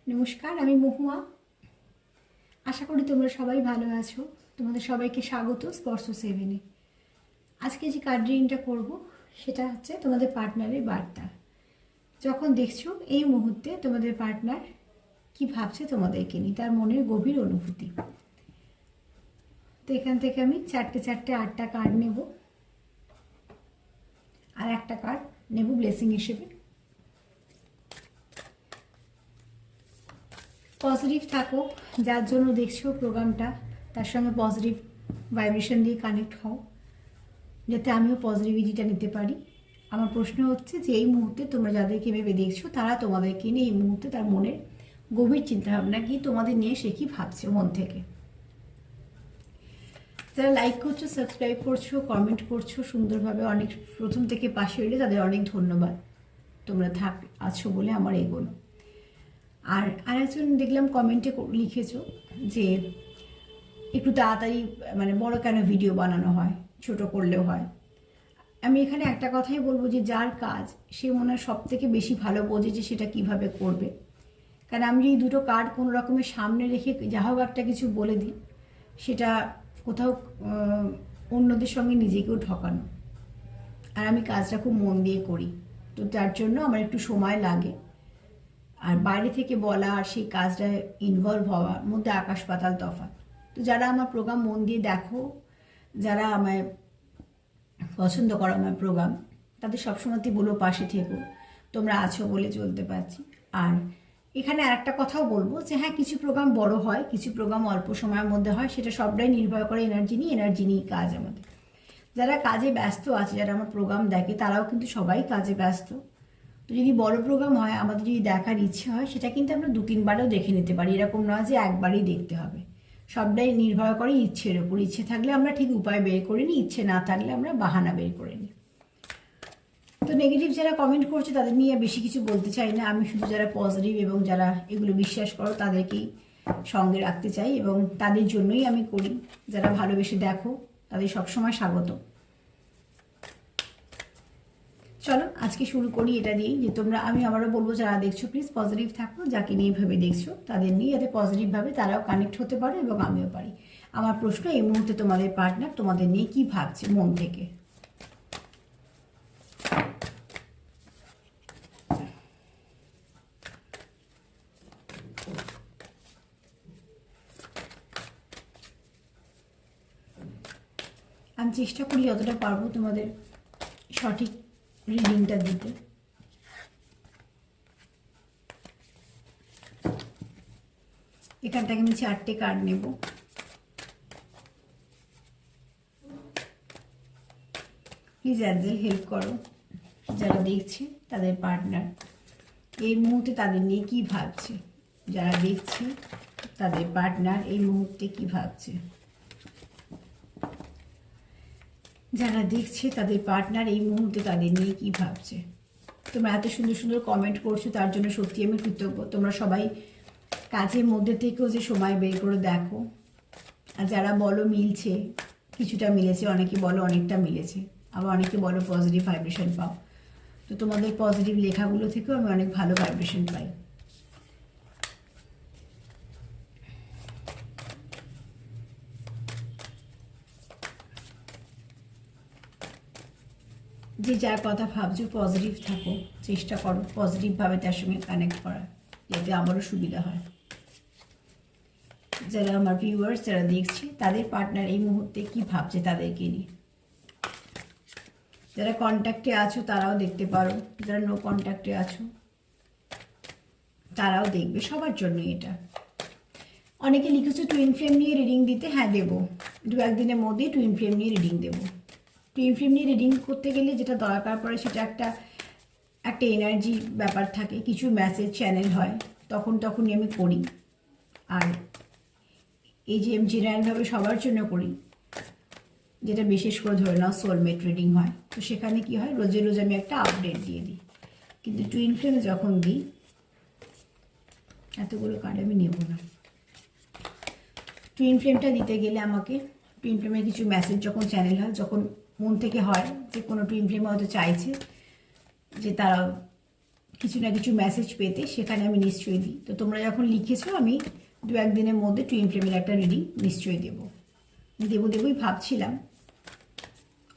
নমস্কার, আমি মহুয়া। আশা করি তোমরা সবাই ভালো আছো। তোমাদের সবাইকে স্বাগত স্পর্শ সেভেনে। আজকে যে কার্ড রিডিংটা করবো সেটা হচ্ছে তোমাদের পার্টনারের বার্তা। যখন দেখছো এই মুহূর্তে তোমাদের পার্টনার কি ভাবছে তোমাদেরকে নিয়ে, তার মনের গভীর অনুভূতি। তো এখান থেকে আমি চারটে 8টা কার্ড নেব, আর একটা কার্ড নেব ব্লেসিং হিসেবে। পজিটিভ থাকো, যার জন্য দেখছো প্রোগ্রামটা তার সঙ্গে পজিটিভ ভাইব্রেশন দিয়ে কানেক্ট হও, যাতে আমিও পজিটিভিটিটা নিতে পারি। আমার প্রশ্ন হচ্ছে যে এই মুহূর্তে তোমরা যাদেরকে ভেবে দেখছো তারা তোমাদেরকে নিয়ে এই মুহূর্তে তার মনের গভীর চিন্তাভাবনা কি, তোমাদের নিয়ে সে কি ভাবছে মন থেকে। যারা লাইক করছো, সাবস্ক্রাইব করছো, কমেন্ট করছো সুন্দরভাবে, অনেক প্রথম থেকে পাশে এলে তাদের অনেক ধন্যবাদ। তোমরা আছো বলে আমার এগোনো। আর আরেকজন দেখলাম কমেন্টে লিখেছো যে একটু তাড়াতাড়ি মানে বড় কেন ভিডিও বানানো হয়, ছোট করলেও হয়। আমি এখানে একটা কথাই বলবো যে যার কাজ সে মনে হয় সব থেকে বেশি ভালো বোঝে যে সেটা কিভাবে করবে। কারণ আমি যদি দুটো কার্ড কোনো রকমের সামনে রেখে যা হোক একটা কিছু বলে দিই, সেটা কোথাও অন্যদের সঙ্গে নিজেকেও ঠকানো। আর আমি কাজটা খুব মন দিয়ে করি, তো যার জন্য আমার একটু সময় লাগে। আর বাইরে থেকে বলা আর সেই কাজটায় ইনভলভ হওয়ার মধ্যে আকাশ পাতাল তফাৎ। তো যারা আমার প্রোগ্রাম মন দিয়ে দেখো, যারা আমায় পছন্দ করো আমার প্রোগ্রাম, তাদের সবসময়তেই বলো পাশে থেকো, তোমরা আছো বলে চলতে পারছি। আর এখানে আরেকটা কথাও বলবো যে হ্যাঁ, কিছু প্রোগ্রাম বড় হয়, কিছু প্রোগ্রাম অল্প সময়ের মধ্যে হয়, সেটা সবটাই নির্ভর করে এনার্জি নিয়ে কাজ আমাদের। যারা কাজে ব্যস্ত আছে, যারা আমার প্রোগ্রাম দেখে, তারাও কিন্তু সবাই কাজে ব্যস্ত। তো যদি বড় প্রোগ্রাম হয়, আমাদের যদি দেখার ইচ্ছে হয়, সেটা কিন্তু আমরা 2-3বারও দেখে নিতে পারি। এরকম নয় যে একবারই দেখতে হবে। সবটাই নির্ভর করে ইচ্ছের ওপর। ইচ্ছে থাকলে আমরা ঠিক উপায় বের করে নিই, ইচ্ছে না থাকলে আমরা বাহানা বের করে নিই। তো নেগেটিভ যারা কমেন্ট করছে তাদের নিয়ে বেশি কিছু বলতে চাই না। আমি শুধু যারা পজিটিভ এবং যারা এগুলো বিশ্বাস করো তাদেরকেই সঙ্গে রাখতে চাই, এবং তাদের জন্যই আমি করি। যারা ভালোবেসে দেখো তাদের সবসময় স্বাগত। চলো আজকে শুরু করি এটা দিয়েই যে আমি আবারও বলবো, যারা দেখছো প্লিজ পজিটিভ থাকো। যাকে নিয়ে ভেবে দেখছো তাদের নিয়ে যাতে পজিটিভভাবে তারাও কানেক্ট হতে পারে এবং আমিও পারি। আমার প্রশ্ন, এই মুহূর্তে তোমাদের পার্টনার তোমাদের নিয়ে কি ভাবছে মন থেকে। আমি চেষ্টা করি যতটা পারবো তোমাদের সঠিক রিডিংটা দিতে। এখান থেকে আমি 4টে কার্ড নেব। প্লিজ অ্যাঞ্জেল হেল্প করো, যারা দেখছে তাদের পার্টনার এই মুহূর্তে তাদের নিয়ে কি ভাবছে। যারা দেখছে তাদের পার্টনার এই মুহূর্তে কি ভাবছে। যারা দেখছে তাদের পার্টনার এই মুহূর্তে তাদের নিয়ে কি ভাবছে। তোমরা এত সুন্দর সুন্দর কমেন্ট করছো, তার জন্য সত্যি আমি কৃতজ্ঞ। তোমরা সবাই কাজের মধ্যে থেকেও যে সময় বের করে দেখো। আর যারা বলো মিলছে, কিছুটা মিলেছে, অনেকে বলো অনেকটা মিলেছে, আবার অনেকে বলো পজিটিভ ভাইব্রেশন পাও। তো তোমাদের পজিটিভ লেখাগুলো থেকেও আমি অনেক ভালো ভাইব্রেশন পাই। যে যার কথা ভাবছো পজিটিভ থাকো, চেষ্টা করো পজিটিভভাবে তার সঙ্গে কানেক্ট করার, যাতে আমারও সুবিধা হয়। যারা আমার ভিউয়ার্স, যারা দেখছে তাদের পার্টনার এই মুহূর্তে কি ভাবছে তাদেরকে নিয়ে। যারা কন্ট্যাক্টে আছো তারাও দেখতে পারো, যারা নো কন্ট্যাক্টে আছো তারাও দেখবে, সবার জন্য এটা। অনেকে লিখেছো টুইন ফ্লেম নিয়ে রিডিং দিতে। হ্যাঁ দেবো, 2-1 দিনের মধ্যেই টুইন ফ্লেম নিয়ে রিডিং দেবো। টুইন ফ্লেম নিয়ে রিডিং করতে গেলে যেটা দরকার পড়ে সেটা একটা এনার্জি ব্যাপার থাকে, কিছু মেসেজ চ্যানেল হয়, তখনই আমি করি। আর এই যে আমি জেনারেলভাবে সবার জন্য করি, যেটা বিশেষ করে ধরে নাও সোলমেট রিডিং হয়, তো সেখানে কি হয়, রোজে রোজ আমি একটা আপডেট দিয়ে দিই। কিন্তু টুইন ফ্লেমে যখন দিই, এতগুলো কার্ড আমি নেব না। টুইন ফ্লেমটা দিতে গেলে আমাকে টুইন ফ্লেমের কিছু মেসেজ যখন চ্যানেল হয়, যখন মন থেকে হয় যে কোনো টুইন ফ্লেম হয়তো চাইছে যে তারা কিছু না কিছু মেসেজ পেতে, সেখানে আমি নিশ্চয়ই দিই। তো তোমরা যখন লিখেছো আমি 2-1 দিনের মধ্যে টুইন ফ্লেমের একটা রিডিং নিশ্চয়ই দেবই ভাবছিলাম,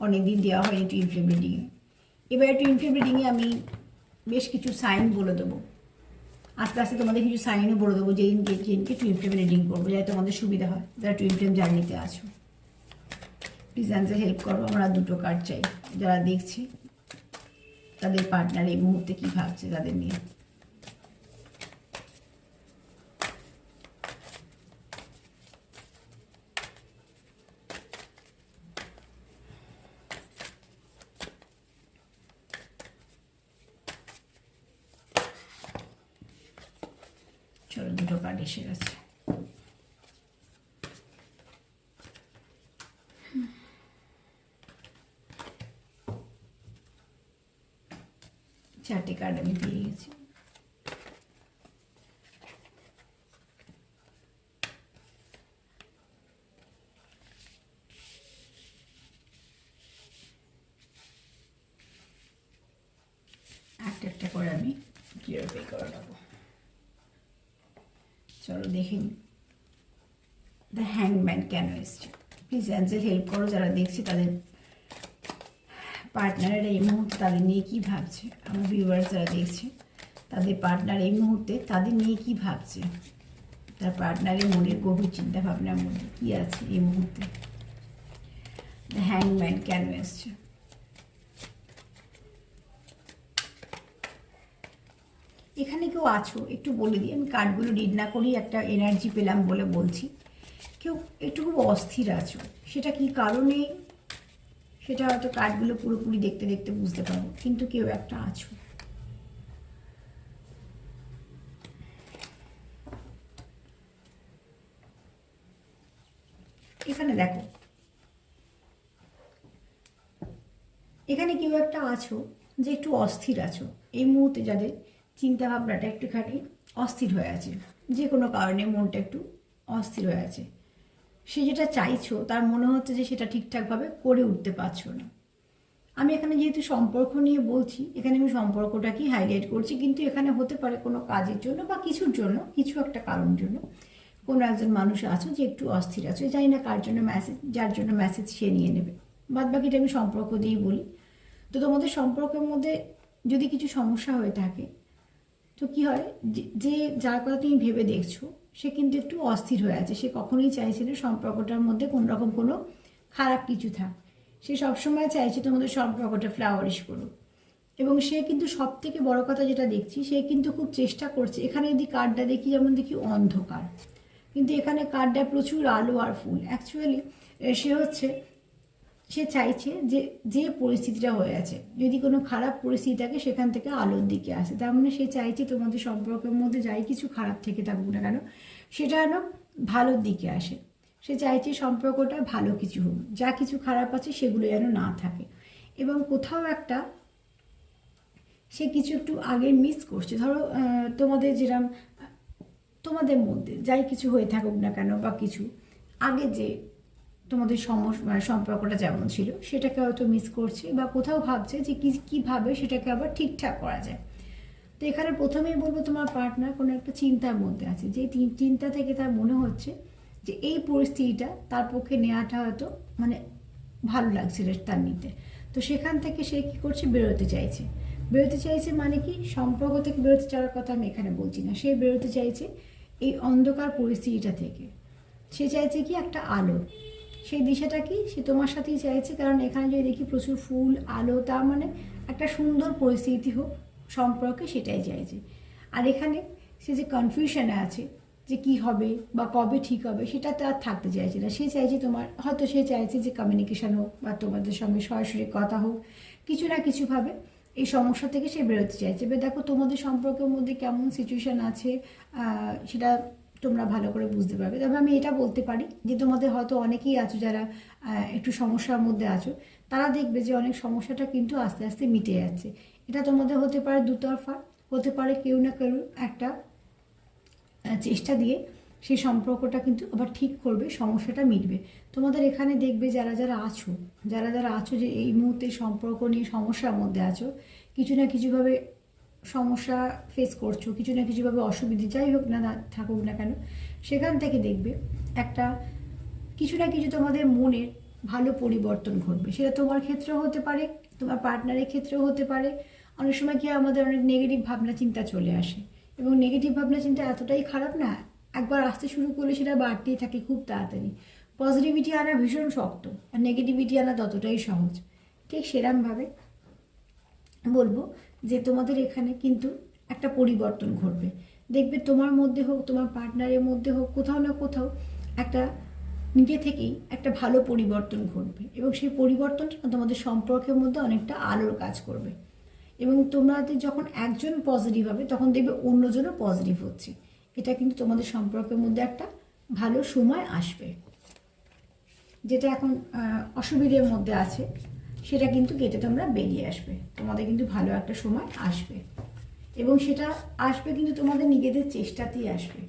অনেক দিন দেওয়া হয়নি টুইন ফ্লেম রিডিংয়ে। এবারে টুইন ফ্লেম রিডিংয়ে আমি বেশ কিছু সাইন বলে দেবো, আস্তে আস্তে তোমাদের কিছু সাইনও বলে দেবো যেদিনকে টুইন ফ্লেমে রিডিং করবো, যাতে তোমাদের সুবিধা হয় যারা টুইন ফ্লেম জার্নিতে আছো। প্লিজ অ্যান্সার হেল্প করো। আমরা 2টো কার্ড চাই, যারা দেখছে তাদের পার্টনার এই মুহূর্তে কী ভাবছে তাদের নিয়ে। চলো 2টো কার্ড এসে গেছে। চারটে কার্ড আমি পেয়ে গেছি। একটা করে আমি ক্লিয়ার করে নেবো। চলো দেখে নিই দ্য হ্যাংম্যান কেন এসছে। প্লিজ অ্যান্সার হেল্প করো, যারা দেখছে তাদের পার্টনারের এই মুহূর্তে তাদের নিয়ে কী ভাবছে। আমার ভিউয়ার্স যারা দেখছে তাদের পার্টনার এই মুহূর্তে তাদের নিয়ে কী ভাবছে, তার পার্টনারের মনের গভীর চিন্তা ভাবনার মধ্যে কী আছে এই মুহূর্তে। দ্য হ্যাংম্যান কেন এসছে। এখানে কেউ আছো একটু বলে দিই, আমি কার্ডগুলো রিড না করেই একটা এনার্জি পেলাম বলে বলছি। কেউ একটু খুব অস্থির আছো, সেটা কি কারণে সেটা হয়তো কার্ডগুলো পুরোপুরি দেখতে দেখতে বুঝতে পারবো, কিন্তু কেউ একটা আছো। এখানে দেখো, এখানে কেউ একটা আছো যে একটু অস্থির আছো এই মুহূর্তে, যাদের চিন্তা ভাবনাটা একটুখানি অস্থির হয়ে আছে, যে কোনো কারণে মনটা একটু অস্থির হয়ে আছে। সে যেটা চাইছো তার মনে হচ্ছে যে সেটা ঠিকঠাকভাবে করে উঠতে পারছো না। আমি এখানে যেহেতু সম্পর্ক নিয়ে বলছি, এখানে আমি সম্পর্কটাকেই হাইলাইট করছি, কিন্তু এখানে হতে পারে কোনো কাজের জন্য বা কিছুর জন্য, কিছু একটা কারণ জন্য কোনো একজন মানুষ আছো যে একটু অস্থির আছো। জানি না কার জন্য মেসেজ, যার জন্য মেসেজ সে নিয়ে নেবে। বাদ বাকিটা আমি সম্পর্ক দিয়েই বলি। তো তোমাদের সম্পর্কের মধ্যে যদি কিছু সমস্যা হয়ে থাকে, তো কী হয়, যে যার কথা তুমি ভেবে দেখছো সে কিন্তু একটু অস্থির হয়ে আছে। সে কখনোই চাইছে না সম্পর্কটার মধ্যে কোনো রকম কোনো খারাপ কিছু থাক। সে সবসময় চাইছে তোমাদের সম্পর্কটা ফ্লাওয়ারিশ করুক। এবং সে কিন্তু সব থেকে বড় কথা যেটা দেখছি, সে কিন্তু খুব চেষ্টা করছে। এখানে যদি কার্ডটা দেখি, যেমন দেখি অন্ধকার, কিন্তু এখানে কার্ডটা প্রচুর আলো আর ফুল। অ্যাকচুয়ালি সে চাইছে যে পরিস্থিতিটা হয়ে আছে, যদি কোনো খারাপ পরিস্থিতি থাকে সেখান থেকে আলোর দিকে আসে। তার মানে সে চাইছে তোমাদের সম্পর্কের মধ্যে যাই কিছু খারাপ থেকে থাকুক না কেন, সেটা যেন ভালোর দিকে আসে। সে চাইছে সম্পর্কটা ভালো কিছু হোক, যা কিছু খারাপ আছে সেগুলো যেন না থাকে। এবং কোথাও একটা সে কিছু একটু আগে মিস করছে। ধরো তোমাদের যেরকম তোমাদের মধ্যে যাই কিছু হয়ে থাকুক না কেন, বা কিছু আগে যে তোমাদের সম্পর্কটা যেমন ছিল সেটাকে হয়তো মিস করছে, বা কোথাও ভাবছে যে কীভাবে সেটাকে আবার ঠিকঠাক করা যায়। তো এখানে প্রথমেই বলবো, তোমার পার্টনার কোনো একটা চিন্তার মধ্যে আছে, যে চিন্তা থেকে তার মনে হচ্ছে যে এই পরিস্থিতিটা তার পক্ষে নেওয়াটা হয়তো মানে ভালো লাগছে তার নিতে। তো সেখান থেকে সে কী করছে, বেরোতে চাইছে। মানে কি, সম্পর্ক থেকে বেরোতে চাওয়ার কথা আমি এখানে বলছি না। সে বেরোতে চাইছে এই অন্ধকার পরিস্থিতিটা থেকে। সে চাইছে কি একটা আলো, সেই দিশাটা কি সে তোমার সাথেই চাইছে। কারণ এখানে যদি দেখি প্রচুর ফুল আলো, তার মানে একটা সুন্দর পরিস্থিতি হোক সম্পর্কে, সেটাই চাইছে। আর এখানে সে যে কনফিউশনে আছে যে কি হবে বা কবে ঠিক হবে, সেটা তো আর থাকতে চাইছে না। সে চাইছে তোমার, হয়তো সে চাইছে যে কমিউনিকেশান হোক, বা তোমাদের সঙ্গে সরাসরি কথা হোক, কিছু না কিছুভাবে এই সমস্যা থেকে সে বেরোতে চাইছে। এবার দেখো তোমাদের সম্পর্কের মধ্যে কেমন সিচুয়েশান আছে সেটা তোমরা ভালো করে বুঝতে পারবে। তবে আমি এটা বলতে পারি যে তোমাদের হয়তো অনেকেই আছো যারা একটু সমস্যার মধ্যে আছো, তারা দেখবে যে অনেক সমস্যাটা কিন্তু আস্তে আস্তে মিটে যাচ্ছে। এটা তোমাদের হতে পারে দুতরফা, হতে পারে কেউ না কেউ একটা চেষ্টা দিয়ে সেই সম্পর্কটা কিন্তু আবার ঠিক করবে, সমস্যাটা মিটবে। তোমাদের এখানে দেখবে যারা আছো যে এই মুহূর্তে সম্পর্ক নিয়ে সমস্যার মধ্যে আছো, কিছু না কিছুভাবে সমস্যা ফেস করছো, কিছু না কিছুভাবে অসুবিধে যাই হোক না থাকুক না কেন, সেখান থেকে দেখবে একটা কিছু না কিছু তোমাদের মনের ভালো পরিবর্তন ঘটবে। সেটা তোমার ক্ষেত্রেও হতে পারে, তোমার পার্টনারের ক্ষেত্রেও হতে পারে। অনেক সময় কি আমাদের অনেক নেগেটিভ ভাবনা চিন্তা চলে আসে, এবং নেগেটিভ ভাবনা চিন্তা এতটাই খারাপ না, একবার আসতে শুরু করলে সেটা বাড়তেই থাকে খুব তাড়াতাড়ি। পজিটিভিটি আনা ভীষণ শক্ত, আর নেগেটিভিটি আনা ততটাই সহজ। ঠিক সেরকমভাবে বলবো যে তোমাদের এখানে কিন্তু একটা পরিবর্তন ঘটবে। দেখবে তোমার মধ্যে হোক, তোমার পার্টনারের মধ্যে হোক, কোথাও না কোথাও একটা নিজে থেকেই একটা ভালো পরিবর্তন ঘটবে, এবং সেই পরিবর্তনটা তোমাদের সম্পর্কের মধ্যে অনেকটা আলোর কাজ করবে। এবং তোমাদের যখন একজন পজিটিভ হবে, তখন দেখবে অন্যজনও পজিটিভ হচ্ছে। এটা কিন্তু তোমাদের সম্পর্কের মধ্যে একটা ভালো সময় আসবে। যেটা এখন অসুবিধার মধ্যে আছে, সেটা কিন্তু কেটে তোমরা বেরিয়ে আসবে। তোমাদের কিন্তু ভালো একটা সময় আসবে, এবং সেটা আসবে কিন্তু তোমাদের নিজেদের চেষ্টাতেই আসবে।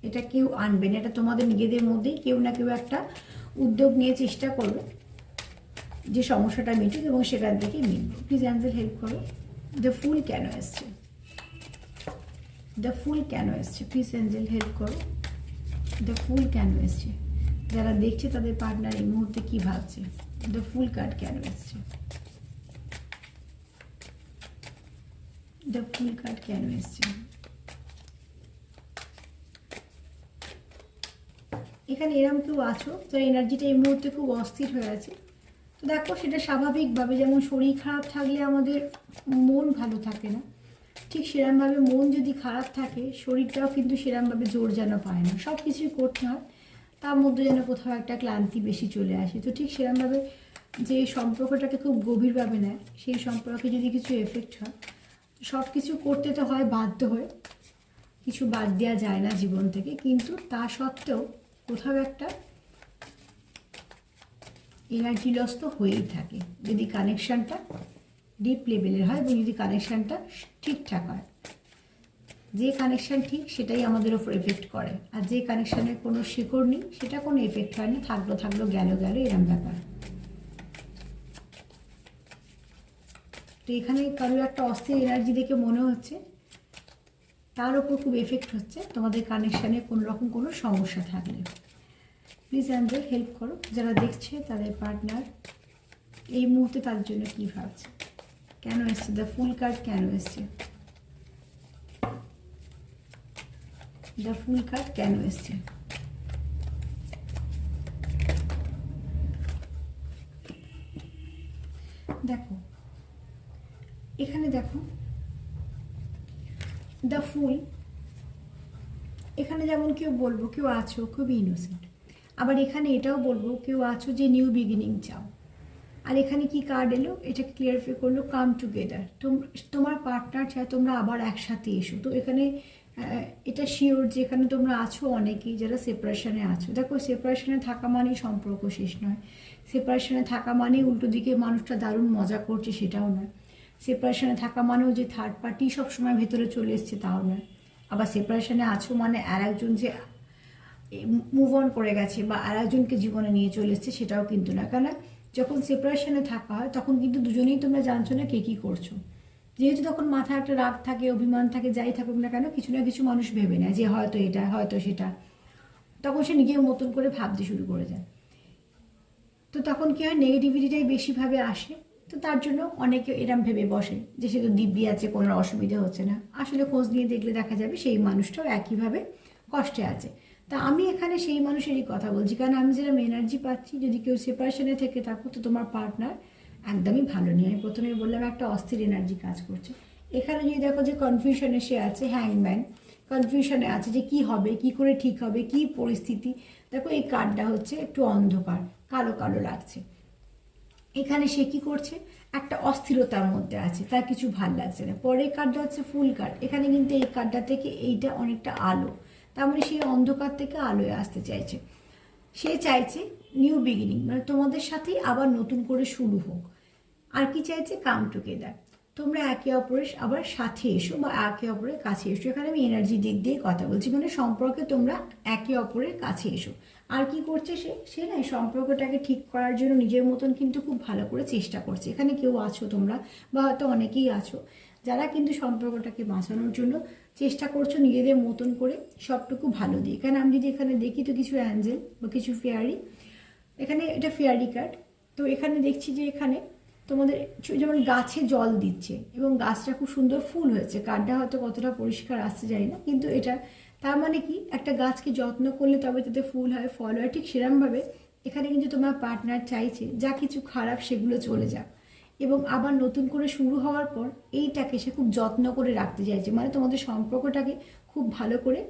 এটা কেউ আনবে না, এটা তোমাদের নিজেদের মধ্যেই কেউ না কেউ একটা উদ্যোগ নিয়ে চেষ্টা করবে যে সমস্যাটা মিটুক, এবং সেখান থেকেই মিটবে। প্লিজ অ্যাঞ্জেল হেল্প করো। দ্য ফুল কেন এসছে? দ্য ফুল কেন এসছে? প্লিজ অ্যাঞ্জেল হেল্প করো। দ্য ফুল কেন এসছে? যারা দেখছে তাদের পার্টনার এই মুহূর্তে কি ভাবছে? দ্য ফুল কার্ড কেন এসছে? দ্য ফুল কার্ড কেন এসছে? এখানে এরম কেউ আছো যার এনার্জিটা এই মুহূর্তে খুব অস্থির হয়ে আছে। তো দেখো, সেটা স্বাভাবিকভাবে, যেমন শরীর খারাপ থাকলে আমাদের মন ভালো থাকে না, ঠিক সেরমভাবে মন যদি খারাপ থাকে, শরীরটাও কিন্তু সেরমভাবে জোর যেন পায় না। সব কিছুই করতে হয়, তার মধ্যে যেন কোথাও একটা ক্লান্তি বেশি চলে আসে। তো ঠিক সেরমভাবে যে সম্পর্কটাকে খুব গভীরভাবে নেয়, সেই সম্পর্কে যদি কিছু এফেক্ট হয়, সব কিছু করতে তো হয় বাধ্য হয়ে, কিছু বাদ দেওয়া যায় না জীবন থেকে। কিন্তু তা সত্ত্বেও কোথাও একটা এনার্জি লস তো হয়েই থাকে, যদি কানেকশানটা ডিপ লেভেলের হয় এবং যদি কানেকশানটা ঠিকঠাক হয়। যে কানেকশান ঠিক, সেটাই আমাদের ওপর এফেক্ট করে, আর যে কানেকশানের কোনো শিকড় নেই, সেটা কোনো এফেক্ট হয় না, থাকলো থাকলো, গেল গেল, এরম ব্যাপার। তো এখানে কারোর একটা অস্থির এনার্জি দেখে মনে হচ্ছে তার ওপর খুব এফেক্ট হচ্ছে তোমাদের কানেকশানে কোনো রকম কোনো সমস্যা থাকলে। প্লিজ অ্যাঞ্জেল হেল্প করো। যারা দেখছে তাদের পার্টনার এই মুহূর্তে তার জন্য কী ভাবছে, কেন এসছে? দ্য ফুল কার্ড কেন এসছে? দ্য ফুল কার্ড কেন এসছে? দেখো এখানে, দেখো দ্য ফুল, এখানে যেমন কেউ বলবো কেউ আছো খুবই ইনোসেন্ট, আবার এখানে এটাও বলবো কেউ আছো যে নিউ বিগিনিং চাও। আর এখানে কি কার্ড এলো, এটা ক্লিয়ারিফাই করলো কাম টুগেদার। তোমার পার্টনার চায় তোমরা আবার একসাথে এসো। তো এখানে এটা শিওর যে এখানে তোমরা আছো অনেকেই যারা সেপারেশনে আছো। দেখো, সেপারেশনে থাকা মানেই সম্পর্ক শেষ নয়, সেপারেশনে থাকা মানে উল্টো দিকে মানুষটা দারুণ মজা করছে সেটাও নয়, সেপারেশনে থাকা মানেও যে থার্ড পার্টি সবসময় ভেতরে চলে এসছে তাও নয়। আবার সেপারেশনে আছো মানে আর একজন যে মুভ অন করে গেছে বা আর একজনকে জীবনে নিয়ে চলে এসছে সেটাও কিন্তু না। কেন, যখন সেপারেশনে থাকা হয় তখন কিন্তু দুজনেই তোমরা জানছো না কে কী করছো। যেহেতু তখন মাথায় একটা রাগ থাকে, অভিমান থাকে, যাই থাকুক না কেন, কিছু না কিছু মানুষ ভেবে নেয় যে হয়তো এটা হয়তো সেটা, তখন সে নিজের মতন করে ভাবতে শুরু করে যায়। তো তখন কী হয়, নেগেটিভিটিটাই বেশিভাবে আসে। তো তার জন্য অনেকে এরম ভেবে বসে যে সে তো দিব্যি আছে, কোনো অসুবিধা হচ্ছে না। আসলে খোঁজ নিয়ে দেখলে দেখা যাবে সেই মানুষটাও একইভাবে কষ্টে আছে। তা আমি এখানে সেই মানুষেরই কথা বলছি, কারণ আমি যেরকম এনার্জি পাচ্ছি, যদি কেউ সেপারেশনে থেকে থাকো তো তোমার পার্টনার একদমই ভালো নেই। আমি প্রথমে বললাম একটা অস্থির এনার্জি কাজ করছে। এখানে যদি দেখো যে কনফিউশনে সে আছে, হ্যাংম্যান কনফিউশনে আছে যে কি হবে, কি করে ঠিক হবে, কি পরিস্থিতি। দেখো এই কার্ডটা হচ্ছে একটু অন্ধকার, কালো কালো লাগছে। এখানে সে কি করছে, একটা অস্থিরতার মধ্যে আছে, তার কিছু ভাল লাগছে না। পরের কার্ডটা হচ্ছে ফুল কার্ড, এখানে কিন্তু এই কার্ডটা থেকে এইটা অনেকটা আলো, তার মানে সে অন্ধকার থেকে আলোয় আসতে চাইছে। সে চাইছে নিউ বিগিনিং, মানে তোমাদের সাথেই আবার নতুন করে শুরু হোক। আর কি চাইছে, কাম টুগেদার, তোমরা একে অপরের আবার সাথে এসো বা একে অপরের কাছে এসো। এখানে আমি এনার্জি দিক দিয়ে কথা বলছি, মানে সম্পর্কে তোমরা একে অপরের কাছে এসো। আর কি করছে সে না এই সম্পর্কটাকে ঠিক করার জন্য নিজের মতন কিন্তু খুব ভালো করে চেষ্টা করছে। এখানে কেউ আছো তোমরা, বা হয়তো অনেকেই আছো যারা কিন্তু সম্পর্কটাকে বাঁচানোর জন্য চেষ্টা করছো নিজেদের মতন করে সবটুকু ভালো দিয়ে। কারণ আমি যদি এখানে দেখি তো কিছু অ্যাঞ্জেল বা কিছু ফেয়ারি, এখানে এটা ফেয়ারি কার্ড। তো এখানে দেখছি যে এখানে তোমাদের যেমন গাছে জল দিচ্ছে এবং গাছটা খুব সুন্দর ফুল হয়েছে। কার্ডটা হয়তো কতটা পরিষ্কার আসতে যায় না, কিন্তু এটা তার মানে কি একটা গাছকে যত্ন করলে তবে তাতে ফুল হয়, ফল হয়। ঠিক সেরকমভাবে এখানে কিন্তু তোমার পার্টনার চাইছে যা কিছু খারাপ সেগুলো চলে যাক এবং আবার নতুন করে শুরু হওয়ার পর এইটাকে সে খুব যত্ন করে রাখতে চাইছে। মানে তোমাদের সম্পর্কটাকে খুব ভালো করে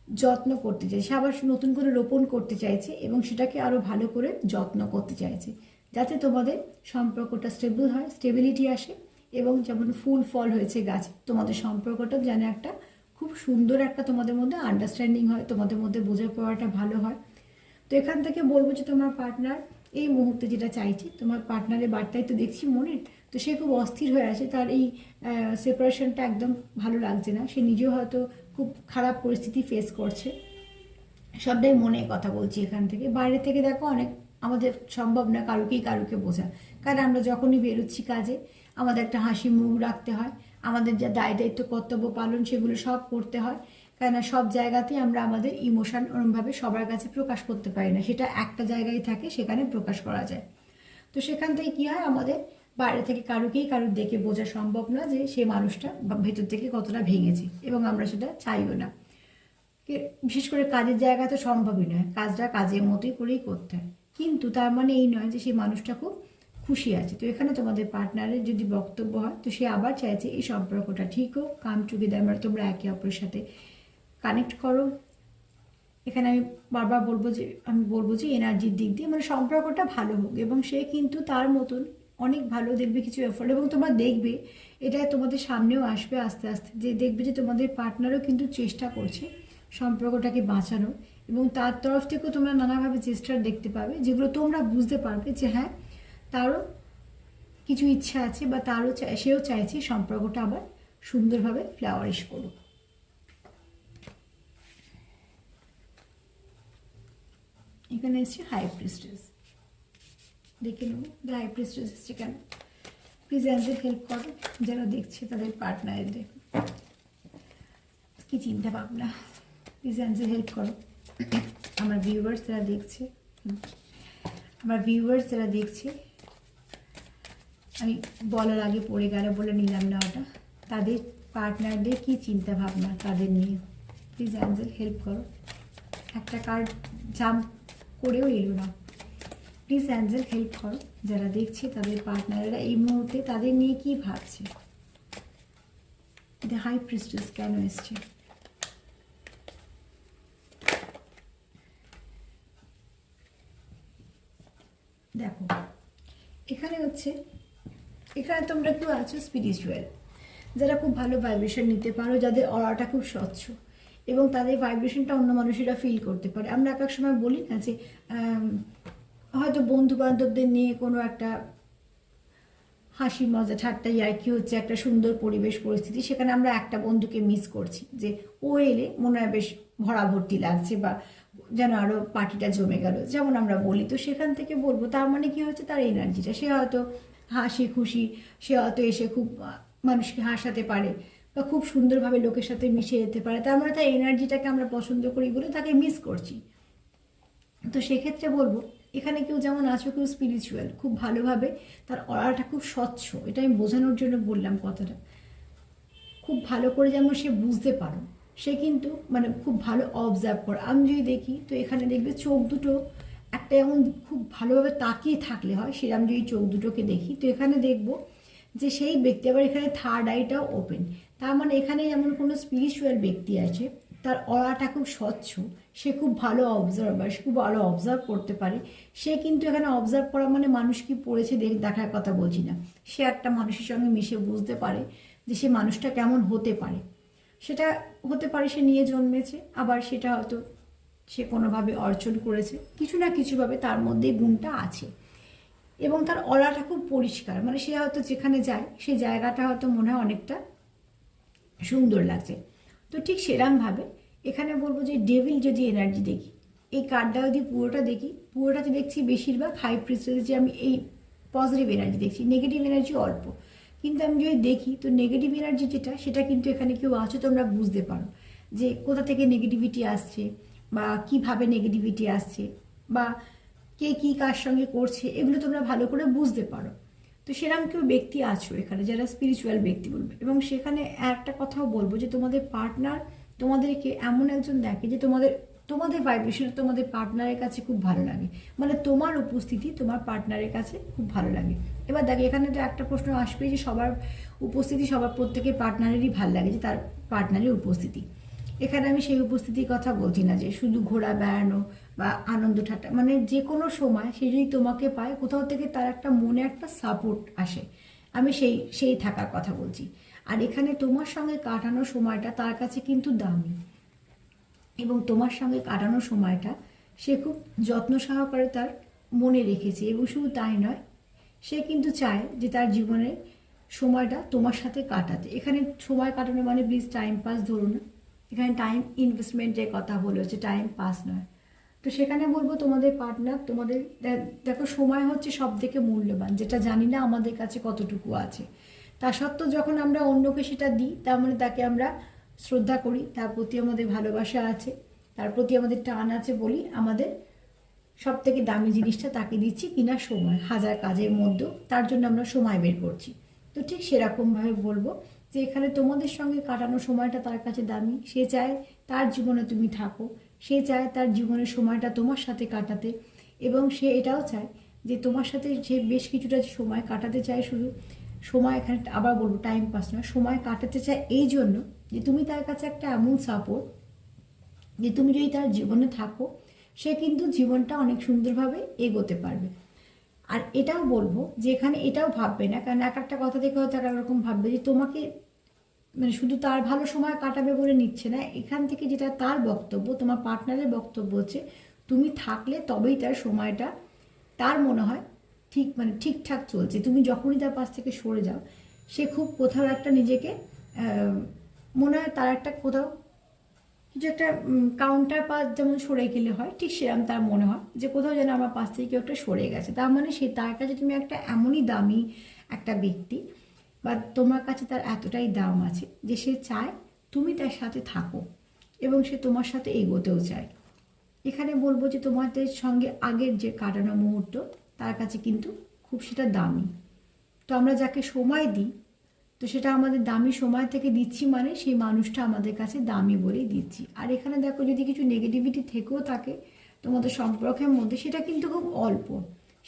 যত্ন করতে চাইছে, আবার নতুন করে রোপণ করতে চাইছে এবং সেটাকে আরও ভালো করে যত্ন করতে চাইছে, যাতে তোমাদের সম্পর্কটা স্টেবল হয়, স্টেবিলিটি আসে এবং যেমন ফুল ফল হয়েছে গাছে, তোমাদের সম্পর্কটা যেন একটা খুব সুন্দর একটা তোমাদের মধ্যে আন্ডারস্ট্যান্ডিং হয়, তোমাদের মধ্যে বোঝাপড়াটা ভালো হয়। তো এখান থেকে বলবো যে তোমার পার্টনার এই মুহূর্তে যেটা চাইছে, তোমার পার্টনারের বার্তায় তো দেখছি মনের, তো সে খুব অস্থির হয়ে আছে, তার এই সেপারেশনটা একদম ভালো লাগছে না, সে নিজেও হয়তো খুব খারাপ পরিস্থিতি ফেস করছে। সবটাই মনে কথা বলছি এখান থেকে। বাইরে থেকে দেখো অনেক আমাদের সম্ভব না কারুকে বোঝা, কারণ আমরা যখনই বেরোচ্ছি কাজে আমাদের একটা হাসি মুখ রাখতে হয়, আমাদের যা দায় দায়িত্ব কর্তব্য পালন সেগুলো সব করতে হয়, কেননা সব জায়গাতেই আমরা আমাদের ইমোশন ওরমভাবে সবার কাছে প্রকাশ করতে পারি না, সেটা একটা জায়গায় থাকে, সেখানে প্রকাশ করা যায়। তো সেখান থেকে কী হয়, আমাদের বাইরে থেকে কারুর দেখে বোঝা সম্ভব না যে সে মানুষটা ভেতর থেকে কতটা ভেঙেছে, এবং আমরা সেটা চাইও না। বিশেষ করে কাজের জায়গা তো সম্ভবই নয়, কাজটা কাজের মতোই করেই করতে হয়, কিন্তু তার মানে এই নয় যে সেই মানুষটা খুব খুশি আছে। তো এখানে তোমাদের পার্টনারের যদি বক্তব্য হয় তো সে আবার চাইছে এই সম্পর্কটা ঠিক হোক, কাম টুগেদার, মানে তোমরা একে অপরের সাথে কানেক্ট করো। এখানে আমি বারবার বলবো যে এনার্জির দিক দিয়ে মানে সম্পর্কটা ভালো হোক, এবং সে কিন্তু তার মতন অনেক ভালো দেখবে কিছু এফোর্ট, এবং তোমরা দেখবে এটা তোমাদের সামনেও আসবে আস্তে আস্তে, যে দেখবে যে তোমাদের পার্টনারও কিন্তু চেষ্টা করছে সম্পর্কটাকে বাঁচানো, এবং তার তরফ থেকেও তোমরা নানাভাবে চেষ্টা দেখতে পাবে, যেগুলো তোমরা বুঝতে পারবে যে হ্যাঁ তারও কিছু ইচ্ছা আছে, বা সেও চাইছে সম্পর্কটা আবার সুন্দরভাবে ফ্লাওয়ারিশ করুক। এখানে এসছে হাই প্রিস্টেস, দেখে নেব হাই প্রিস্টেস এসছে কেন। প্লিজ অ্যান্সার হেল্প করো, যারা দেখছে তাদের পার্টনারদের কি চিন্তা ভাবনা, প্লিজ অ্যান্সার হেল্প করো। আমার ভিউয়ার্স যারা দেখছে আমি বলার আগে পড়ে গেল বলে নিলাম না ওটা, তাদের পার্টনারদের কি চিন্তা ভাবনা তাদের নিয়ে, প্লিজ অ্যান্সার হেল্প করো। একটা কার্ড জাম্প করেও এলো না, প্লিজ অ্যাঞ্জেল হেল্প করো, যারা দেখছে তাদের পার্টনাররা এই মুহূর্তে তাদের নিয়ে কি ভাবছে। দ্য হাই প্রিস্টেস কেন এসছে, দেখো এখানে এখানে তোমরা কেউ আছো স্পিরিচুয়াল, যারা খুব ভালো ভাইব্রেশন নিতে পারো, যাদের অরাটা খুব স্বচ্ছ এবং তাদের ভাইব্রেশনটা অন্য মানুষেরা ফিল করতে পারে। আমরা এক এক সময় বলি না যে হয়তো বন্ধু বান্ধবদের নিয়ে কোনো একটা হাসি মজা ঠাট্টা ইয়ার্কি হচ্ছে, একটা সুন্দর পরিবেশ পরিস্থিতি, সেখানে আমরা একটা বন্ধুকে মিস করছি যে ও এলে মনে হয় বেশ ভরাভর্তি লাগছে বা যেন আরও পার্টিটা জমে গেল, যেমন আমরা বলি। তো সেখান থেকে বলবো তার মানে কি হচ্ছে, তার এনার্জিটা, সে হয়তো হাসি খুশি, সে হয়তো এসে খুব মানুষকে হাসাতে পারে বা খুব সুন্দরভাবে লোকের সাথে মিশে যেতে পারে, তার মানে তার এনার্জিটাকে আমরা পছন্দ করি বলে তাকে মিস করছি। তো সেক্ষেত্রে বলবো এখানে কেউ যেমন আছো, কেউ স্পিরিচুয়াল, খুব ভালোভাবে তার অরাটা খুব স্বচ্ছ, এটা আমি বোঝানোর জন্য বললাম কথাটা, খুব ভালো করে যেমন সে বুঝতে পারো, সে কিন্তু মানে খুব ভালো অবজার্ভ করে। আমি যদি দেখি তো এখানে দেখবে চোখ দুটো একটা এমন খুব ভালোভাবে তাকিয়ে থাকলে হয়, সেরকম যদি চোখ দুটোকে দেখি তো এখানে দেখবো যে সেই ব্যক্তি, আবার এখানে থার্ড আইটাও ওপেন, তার মানে এখানে যেমন কোনো স্পিরিচুয়াল ব্যক্তি আছে, তার অরাটা খুব স্বচ্ছ, সে খুব ভালো অবজার্ভার, সে খুব ভালো অবজার্ভ করতে পারে। সে কিন্তু এখানে অবজার্ভ করা মানে মানুষ কি পড়েছে দেখার কথা বলছি না, সে একটা মানুষের সঙ্গে মিশে বুঝতে পারে যে সে মানুষটা কেমন হতে পারে। সেটা হতে পারে সে নিয়ে জন্মেছে, আবার সেটা হয়তো সে কোনোভাবে অর্জন করেছে, কিছু না কিছুভাবে তার মধ্যে গুণটা আছে, এবং তার অরাটা খুব পরিষ্কার, মানে সে হয়তো যেখানে যায় সেই জায়গাটা হয়তো মনে হয় অনেকটা সুন্দর লাগছে। তো ঠিক সেরকমভাবে এখানে বলবো যে ডেভিল যদি এনার্জি দেখি, এই কার্ডটা যদি পুরোটাতে দেখছি বেশিরভাগ হাই প্রিস্টেস, যে আমি এই পজিটিভ এনার্জি দেখছি, নেগেটিভ এনার্জি অল্প, কিন্তু আমি যদি দেখি তো নেগেটিভ এনার্জি যেটা, সেটা কিন্তু এখানে কেউ আছো, তোমরা বুঝতে পারো যে কোথা থেকে নেগেটিভিটি আসছে বা কিভাবে নেগেটিভিটি আসছে বা কে কী কার সঙ্গে করছে, এগুলো তোমরা ভালো করে বুঝতে পারো। তো সেরকম কেউ ব্যক্তি আছো এখানে যারা স্পিরিচুয়াল ব্যক্তি বলবে। এবং সেখানে একটা কথাও বলবো যে তোমাদের পার্টনার তোমাদেরকে এমন একজন দেখে যে তোমাদের তোমাদের ভাইব্রেশন তোমাদের পার্টনারের কাছে খুব ভালো লাগে, মানে তোমার উপস্থিতি তোমার পার্টনারের কাছে খুব ভালো লাগে। এবার দেখো এখানে তো একটা প্রশ্ন আসবে যে সবার উপস্থিতি সবার প্রত্যেকের পার্টনারেরই ভালো লাগে যে তার পার্টনারের উপস্থিতি। এখানে আমি সেই উপস্থিতির কথা বলছি না যে শুধু ঘোরা বেড়ানো বা আনন্দ ঠাট্টা, মানে যে কোনো সময় সে যদি তোমাকে পায় কোথাও থেকে তার একটা মনে একটা সাপোর্ট আসে, আমি সেই থাকার কথা বলছি। আর এখানে তোমার সঙ্গে কাটানো সময়টা তার কাছে কিন্তু দামি, এবং তোমার সঙ্গে কাটানো সময়টা সে খুব যত্ন সহকারে তার মনে রেখেছে। এবং শুধু তাই নয়, সে কিন্তু চায় যে তার জীবনের সময়টা তোমার সাথে কাটাতে। এখানে সময় কাটানো মানে প্লিজ টাইম পাস ধরো না, এখানে টাইম ইনভেস্টমেন্টের কথা বলেছে, টাইম পাস নয়। তো সেখানে বলবো তোমাদের পার্টনার তোমাদের দেখো সময় হচ্ছে সব থেকে মূল্যবান, যেটা জানি না আমাদের কাছে কতটুকু আছে। তা সত্ত্বেও যখন আমরা অন্যকে সেটা দিই তার মানে তাকে আমরা শ্রদ্ধা করি, তার প্রতি আমাদের ভালোবাসা আছে, তার প্রতি আমাদের টান আছে বলি আমাদের সব থেকে দামি জিনিসটা তাকে দিচ্ছি কিনা সময়, হাজার কাজের মধ্যেও তার জন্য আমরা সময় বের করছি। তো ঠিক সেরকমভাবে বলবো যে এখানে তোমাদের সঙ্গে কাটানো সময়টা তার কাছে দামি, সে চায় তার জীবনে তুমি থাকো, সে চায় তার জীবনের সময়টা তোমার সাথে কাটাতে, এবং সে এটাও চায় যে তোমার সাথে যে বেশ কিছুটা সময় কাটাতে চায়, শুধু সময় এখানে আবার বলবো টাইম পাস নয়, সময় কাটাতে চায় এই জন্য যে তুমি তার কাছে একটা এমন সাপোর্ট যে তুমি যদি তার জীবনে থাকো সে কিন্তু জীবনটা অনেক সুন্দরভাবে এগোতে পারবে। আর এটাও বলবো যে এখানে এটাও ভাববে না, কারণ এক একটা কথা থেকে হয়তো এক রকম ভাববে যে তোমাকে মানে শুধু তার ভালো সময় কাটাবে বলে নিচ্ছে না। এখান থেকে যেটা তার বক্তব্য, তোমার পার্টনারের বক্তব্য হচ্ছে তুমি থাকলে তবেই তার সময়টা তার মনে হয় ঠিক মানে ঠিকঠাক চলছে। তুমি যখনই তার পাশ থেকে সরে যাও সে খুব কোথাও একটা নিজেকে মনে হয় তার একটা কোথাও কিছু একটা কাউন্টার পাস যেমন সরে গেলে হয়, ঠিক সেরকম তার মনে হয় যে কোথাও যেন আমার পাশ থেকে কেউ একটা সরে গেছে। তার মানে সে তার কাছে তুমি একটা এমনই দামি একটা ব্যক্তি বা তোমার কাছে তার এতটাই দাম আছে যে সে চায় তুমি তার সাথে থাকো এবং সে তোমার সাথে এগোতেও চায়। এখানে বলবো যে তোমাদের সঙ্গে আগের যে কাটানো মুহূর্ত তার কাছে কিন্তু খুব সেটা দামি। তো আমরা যাকে সময় দিই তো সেটা আমাদের দামি সময় থেকে দিচ্ছি, মানে সেই মানুষটা আমাদের কাছে দামি বলেই দিচ্ছি। আর এখানে দেখো যদি কিছু নেগেটিভিটি থেকেও থাকে তোমাদের সম্পর্কের মধ্যে সেটা কিন্তু খুব অল্প,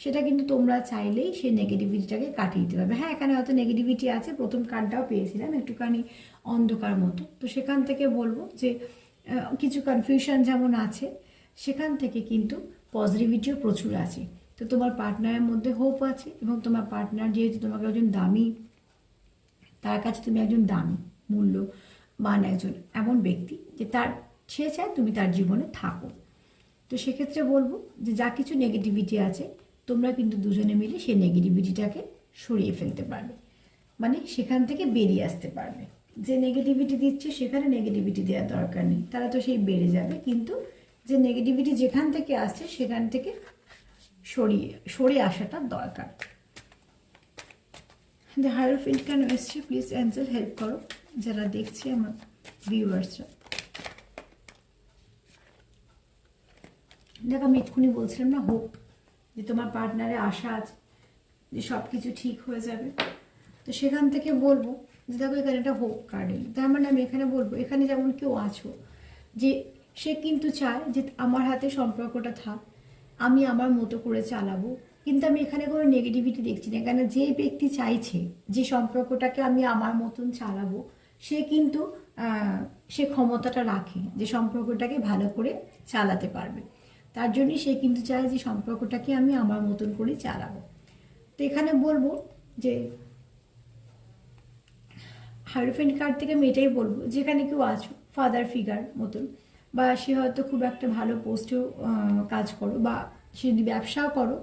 সেটা কিন্তু তোমরা চাইলেই সেই নেগেটিভিটিটাকে কাটিয়ে দিতে পারবে। হ্যাঁ এখানে হয়তো নেগেটিভিটি আছে, প্রথম কার্ডটাও পেয়েছিলাম একটুখানি অন্ধকার মতো, তো সেখান থেকে বলবো যে কিছু কনফিউশন যেমন আছে সেখান থেকে কিন্তু পজিটিভিটিও প্রচুর আছে। তো তোমার পার্টনারের মধ্যে হোপ আছে, এবং তোমার পার্টনার যেহেতু তোমাকে একজন দামি, তার কাছে তুমি একজন দামি মূল্যবান একজন এমন ব্যক্তি যে তার সে চায় তুমি তার জীবনে থাকো। তো সেক্ষেত্রে বলবো যে যা কিছু নেগেটিভিটি আছে তোমরা কিন্তু দুজনে মিলে সেই নেগেটিভিটিটাকে সরিয়ে ফেলতে পারবে, মানে সেখান থেকে বেরিয়ে আসতে পারবে। যে নেগেটিভিটি দিচ্ছে সেখানে নেগেটিভিটি দেওয়ার দরকার নেই, তারা তো সেই বেড়ে যাবে, কিন্তু যে নেগেটিভিটি যেখান থেকে আসছে সেখান থেকে সরে আসাটা দরকার। দ্য হায়ারফিন্ট কেন এসছে প্লিজ অ্যান্সার হেল্প করো যারা দেখছে আমার ভিউয়ার্সরা। দেখো আমি এক্ষুনি বলছিলাম না হোপ, যে তোমার পার্টনারে আশা আছে যে সব কিছু ঠিক হয়ে যাবে। তো সেখান থেকে বলবো যে দেখো এখানে একটা হোপ কার্ড এলো, তার মানে আমি এখানে বলবো এখানে যেমন কেউ আছো যে সে কিন্তু চায় যে আমার হাতে সম্পর্কটা থাক, আমি আমার মতো করে চালাবো, কিন্তু আমি এখানে কোনো নেগেটিভিটি দেখছি না। কেন যে ব্যক্তি চাইছে যে সম্পর্কটাকে আমি আমার মতন চালাবো সে কিন্তু সে ক্ষমতাটা রাখে যে সম্পর্কটাকে ভালো করে চালাতে পারবে, তার জন্যই সে কিন্তু চায় যে সম্পর্কটাকে আমি আমার মতন করে চালাবো। তো এখানে বলবো যে হায়ারফেন্ট কার্ড থেকে আমি এটাই বলবো যেখানে কেউ আছো ফাদার ফিগার মতন, বা সে হয়তো খুব একটা ভালো পোস্টেও কাজ করো, বা সে যদি ব্যবসাও করো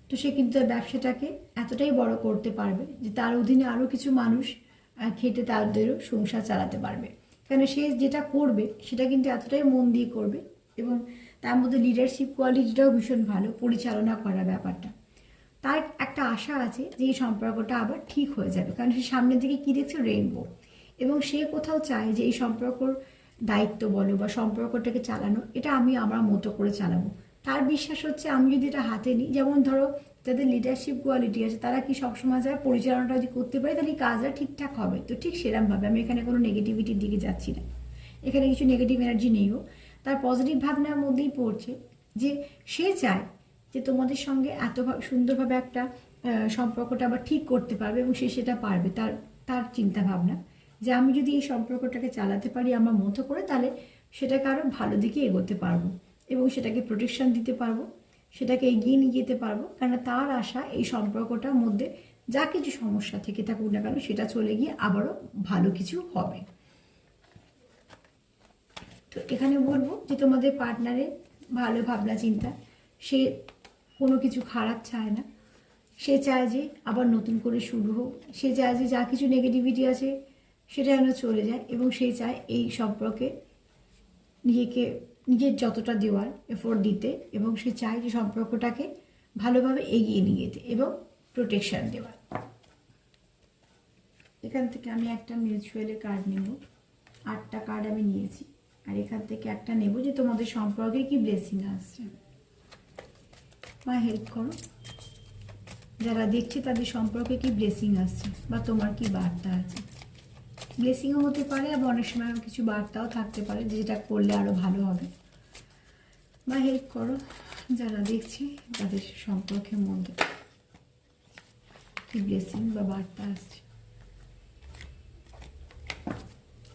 তো সে কিন্তু তার ব্যবসাটাকে এতটাই বড় করতে পারবে যে তার অধীনে আরও কিছু মানুষ খেটে তাদেরও সংসার চালাতে পারবে। কেন সে যেটা করবে সেটা কিন্তু এতটাই মন দিয়ে করবে, এবং তার মধ্যে লিডারশিপ কোয়ালিটিটাও ভীষণ ভালো, পরিচালনা করার ব্যাপারটা। তো তার একটা আশা আছে যে এই সম্পর্কটা আবার ঠিক হয়ে যাবে, কারণ সে সামনের দিকে কী দেখছে, রেইনবো। এবং সে কোথাও চায় যে এই সম্পর্কর দায়িত্ব বলো বা সম্পর্কটাকে চালানো, এটা আমি আমার মতো করে চালাবো। তার বিশ্বাস হচ্ছে আমি যদি এটা হাতে নিই, যেমন ধরো যাদের লিডারশিপ কোয়ালিটি আছে তারা কি সবসময় যায় পরিচালনাটা যদি করতে পারে তাহলে কাজটা ঠিকঠাক হবে। তো ঠিক সেরকমভাবে আমি এখানে কোনো নেগেটিভিটির দিকে যাচ্ছি না, এখানে কিছু নেগেটিভ এনার্জি নেইও, তার পজিটিভ ভাবনার মধ্যেই পড়ছে যে সে চায় যে তোমাদের সঙ্গে এত সুন্দরভাবে একটা সম্পর্কটা আবার ঠিক করতে পারবে, এবং সে সেটা পারবে। তার তার চিন্তা ভাবনা যে আমি যদি এই সম্পর্কটাকে চালাতে পারি আমার মতো করে, তাহলে সেটাকে আরও ভালো দিকে এগোতে পারবো এবং সেটাকে প্রোটেকশন দিতে পারবো, সেটাকে এগিয়ে নিয়ে যেতে পারবো। কারণ তার আশা এই সম্পর্কটার মধ্যে যা কিছু সমস্যা থেকে থাকুক না কেন সেটা চলে গিয়ে আবারও ভালো কিছু হবে। তো এখানে বলবো যে তোমাদের পার্টনারের ভালো ভাবনা চিন্তা, সে কোনো কিছু খারাপ চায় না, সে চায় যে আবার নতুন করে শুরু হোক, সে চায় যে যা কিছু নেগেটিভিটি আছে সেটা যেন চলে যায়, এবং সে চায় এই সম্পর্কে নিজের যতটা দেওয়ার এফোর্ট দিতে, এবং সে চায় যে সম্পর্কটাকে ভালোভাবে এগিয়ে নিয়ে যেতে এবং প্রোটেকশন দেওয়ার। এখান থেকে আমি একটা মিউচুয়ালের কার্ড নেব, 8টা কার্ড আমি নিয়েছি, আর এখান থেকে একটা নেব যে তোমাদের সম্পর্কে কি ব্লেসিং আসছে। মা হেল্প করো, যারা দেখছে তাদের সম্পর্কে কি ব্লেসিং আসছে বা তোমার কি বার্তা আছে। ব্লেসিংও হতে পারে, আবার অনেক সময় কিছু বার্তাও থাকতে পারে যেটা করলে আরও ভালো হবে। মা হেল্প করো, যারা দেখছে তাদের সম্পর্কের মধ্যে কি ব্লেসিং বা বার্তা আসছে।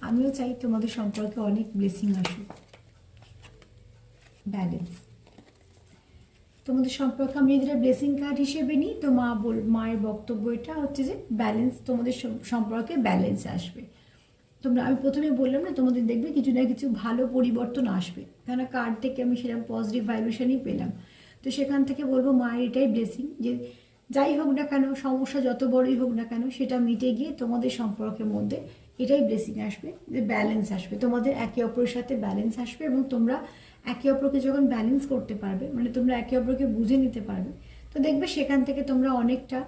আমিও চাই তোমাদের সম্পর্কে অনেক ব্লেসিং আসুক। ব্যালেন্স, তোমাদের সম্পর্কে আমি যদি ব্লেসিং কার্ড হিসেবে নিই তো মায়ের বক্তব্য এটা হচ্ছে যে ব্যালেন্স, তোমাদের সম্পর্কে ব্যালেন্স আসবে। তোমরা, আমি প্রথমে বললাম না, তোমাদের দেখবে কিছু না কিছু ভালো পরিবর্তন আসবে, কেন কার্ড থেকে আমি সেরকম পজিটিভ ভাইব্রেশনই পেলাম। তো সেখান থেকে বলবো মায়ের এটাই ব্লেসিং যে যাই হোক না কেন, সমস্যা যত বড়ই হোক না কেন, সেটা মিটে গিয়ে তোমাদের সম্পর্কের মধ্যে এটাই ব্লেসিং আসবে যে ব্যালেন্স আসবে, তোমাদের একে অপরের সাথে ব্যালেন্স আসবে, এবং তোমরা একে অপরকে যখন ব্যালেন্স করতে পারবে, মানে তোমরা একে অপরকে বুঝে নিতে পারবে, তো দেখবে সেখান থেকে তোমরা অনেকটা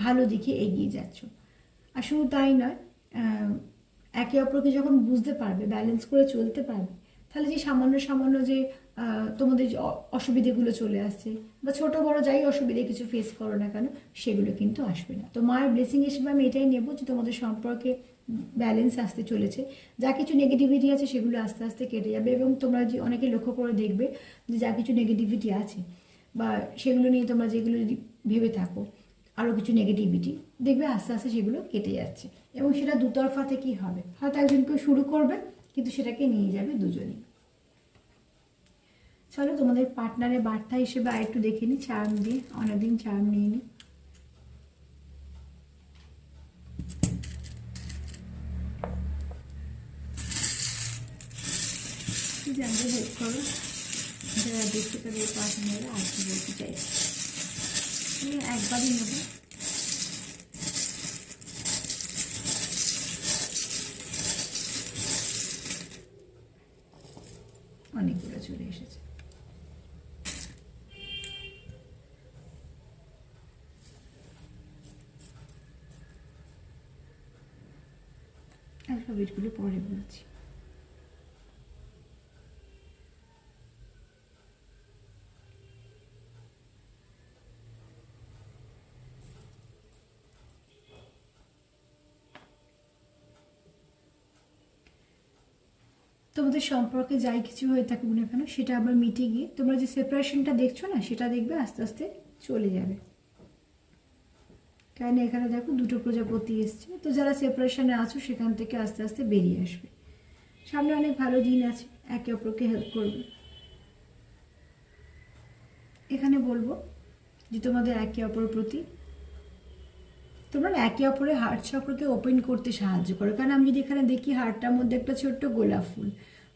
ভালো দিকে এগিয়ে যাচ্ছ। আর শুধু তাই নয়, একে অপরকে যখন বুঝতে পারবে, ব্যালেন্স করে চলতে পারবে, তাহলে যে সামান্য সামান্য যে তোমাদের যে অসুবিধেগুলো চলে আসছে বা ছোট বড় যাই অসুবিধে কিছু ফেস করো না কেন, সেগুলো কিন্তু আসবে না। তো মায়ের ব্লেসিং হিসেবে আমি এটাই নেব যে তোমাদের সম্পর্কে ব্যালেন্স আসতে চলেছে, যা কিছু নেগেটিভিটি আছে সেগুলো আস্তে আস্তে কেটে যাবে, এবং তোমরা যে অনেকে লক্ষ্য করে দেখবে যে যা কিছু নেগেটিভিটি আছে বা সেগুলো নিয়ে তোমরা যেগুলো যদি ভেবে থাকো আরও কিছু নেগেটিভিটি, দেখবে আস্তে আস্তে সেগুলো কেটে যাচ্ছে, এবং সেটা দুতরফা থেকেই হবে। হয়তো একজনকে শুরু করবে কিন্তু সেটাকে নিয়ে যাবে দুজনেই। চলো তোমাদের পার্টনারের বার্তা হিসেবে আর একটু দেখে নিই চার্ম দিয়ে, অনেকদিন চার্ম নিয়ে নিই। জানতে হেল্প করো, যারা দেখতে তাদের পার্টনাররা আর কি বলতে চাই। আমি একবারই নেব। অনেকগুলো চলে এসেছে। অ্যালফাবেটগুলো পরে বলছি। তোমাদের সম্পর্কে যাই কিছু হয়ে থাকুক না কেন সেটা আবার মিটে গিয়ে তোমরা যে সেপারেশনটা দেখছো না, সেটা দেখবে আস্তে আস্তে চলে যাবে। কেন এখানে দেখো দুটো প্রজাপতি এসছে, তো যারা সেপারেশনে আছো সেখান থেকে আস্তে আস্তে বেরিয়ে আসবে। সামনে অনেক ভালো দিন আছে, একে অপরকে হেল্প করবে। এখানে বলবো যে তোমাদের একে অপরের প্রতি তোমরা একে অপরের হার্ট চক্রকে ওপেন করতে সাহায্য করো। কারণ আমি যদি এখানে দেখি হার্টটার মধ্যে একটা ছোট্ট গোলাপ ফুল,